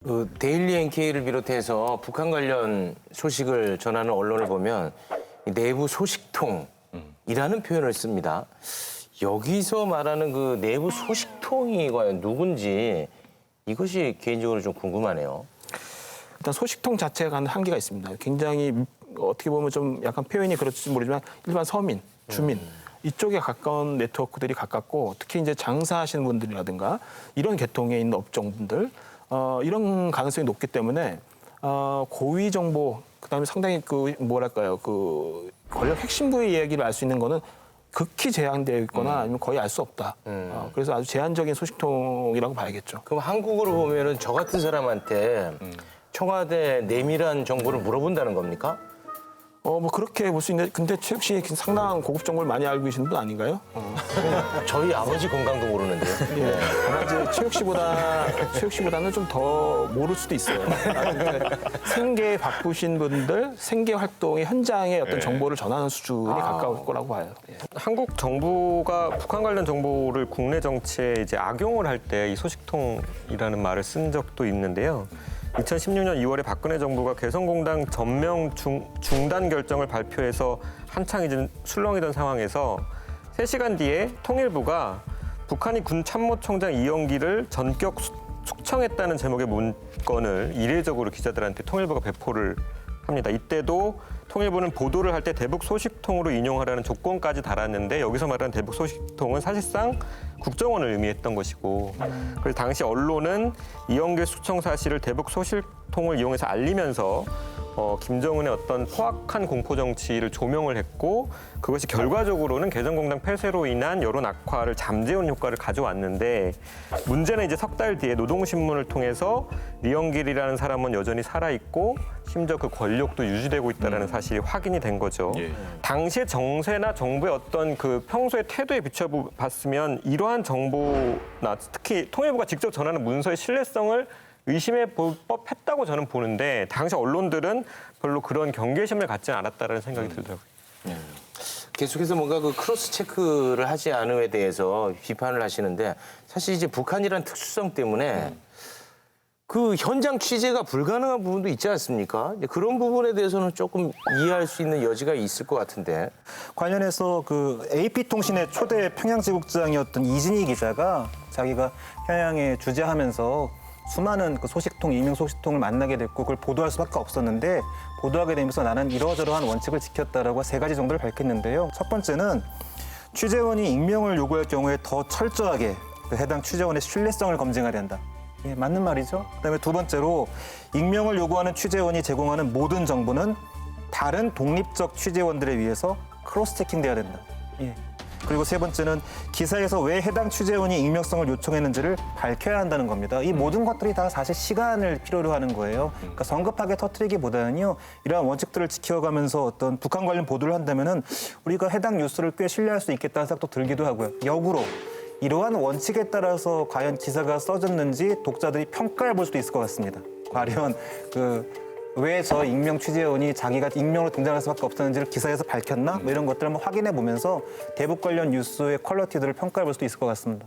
그 데일리 NK를 비롯해서 북한 관련 소식을 전하는 언론을 보면 내부 소식통이라는 표현을 씁니다. 여기서 말하는 그 내부 소식통이 과연 누군지 이것이 개인적으로 좀 궁금하네요. 일단 소식통 자체가 하는 한계가 있습니다. 굉장히 어떻게 보면 좀 약간 표현이 그렇지 모르지만 일반 서민, 주민 이쪽에 가까운 네트워크들이 가깝고 특히 이제 장사하시는 분들이라든가 이런 계통에 있는 업종분들 이런 가능성이 높기 때문에 고위 정보 그다음에 상당히 그 뭐랄까요 그 권력 핵심부의 이야기를 알 수 있는 거는 극히 제한되어 있거나 아니면 거의 알 수 없다. 그래서 아주 제한적인 소식통이라고 봐야겠죠. 그럼 한국으로 보면은 저 같은 사람한테 청와대 내밀한 정보를 물어본다는 겁니까? 뭐 그렇게 볼 수 있는데 근데 최욱 씨 상당한 고급 정보를 많이 알고 계시는 분 아닌가요? 저희 아버지 건강도 모르는데요. 예, 아마 이제 최욱 씨보다는 좀 더 모를 수도 있어요. 생계 바쁘신 분들 생계 활동의 현장의 어떤 정보를 전하는 수준이 가까울 거라고 봐요. 예. 한국 정부가 북한 관련 정보를 국내 정치에 이제 악용을 할 때 이 소식통이라는 말을 쓴 적도 있는데요. 2016년 2월에 박근혜 정부가 개성공단 전면 중단 결정을 발표해서 한창 이제 술렁이던 상황에서 3시간 뒤에 통일부가 북한이 군 참모총장 이영기를 전격 숙청했다는 제목의 문건을 이례적으로 기자들한테 통일부가 배포를 합니다. 이때도 통일부는 보도를 할 때 대북 소식통으로 인용하라는 조건까지 달았는데 여기서 말하는 대북 소식통은 사실상 국정원을 의미했던 것이고 그래서 당시 언론은 이영계 숙청 사실을 대북 소식통을 이용해서 알리면서 김정은의 어떤 포악한 공포 정치를 조명을 했고 그것이 결과적으로는 개성공단 폐쇄로 인한 여론 악화를 잠재우는 효과를 가져왔는데 문제는 이제 석 달 뒤에 노동신문을 통해서 리영길이라는 사람은 여전히 살아있고 심지어 그 권력도 유지되고 있다는 사실이 확인이 된 거죠. 당시의 정세나 정부의 어떤 그 평소의 태도에 비춰봤으면 이러한 정보나 특히 통일부가 직접 전하는 문서의 신뢰성을 의심해 볼 법했다고 저는 보는데 당시 언론들은 별로 그런 경계심을 갖지 않았다는 생각이 들더라고요. 계속해서 뭔가 그 크로스 체크를 하지 않음에 대해서 비판을 하시는데 사실 이제 북한이란 특수성 때문에 그 현장 취재가 불가능한 부분도 있지 않습니까? 그런 부분에 대해서는 조금 이해할 수 있는 여지가 있을 것 같은데. 관련해서 그 AP통신의 초대 평양지국장이었던 이진희 기자가 자기가 평양에 주재하면서 수많은 그 소식통, 익명 소식통을 만나게 됐고 그걸 보도할 수밖에 없었는데 보도하게 되면서 나는 이러저러한 원칙을 지켰다라고 3가지 정도를 밝혔는데요. 첫 번째는 취재원이 익명을 요구할 경우에 더 철저하게 그 해당 취재원의 신뢰성을 검증해야 된다. 예, 맞는 말이죠. 그다음에 두 번째로 익명을 요구하는 취재원이 제공하는 모든 정보는 다른 독립적 취재원들에 의해서 크로스 체킹돼야 된다. 예. 그리고 세 번째는 기사에서 왜 해당 취재원이 익명성을 요청했는지를 밝혀야 한다는 겁니다. 이 모든 것들이 다 사실 시간을 필요로 하는 거예요. 그러니까 성급하게 터뜨리기보다는요. 이러한 원칙들을 지켜가면서 어떤 북한 관련 보도를 한다면은 우리가 해당 뉴스를 꽤 신뢰할 수 있겠다는 생각도 들기도 하고요. 역으로 이러한 원칙에 따라서 과연 기사가 써졌는지 독자들이 평가해 볼 수도 있을 것 같습니다. 과연 왜 저 익명 취재원이 자기가 익명으로 등장할 수밖에 없었는지를 기사에서 밝혔나? 뭐 이런 것들을 한번 확인해 보면서 대북 관련 뉴스의 퀄리티들을 평가해 볼 수도 있을 것 같습니다.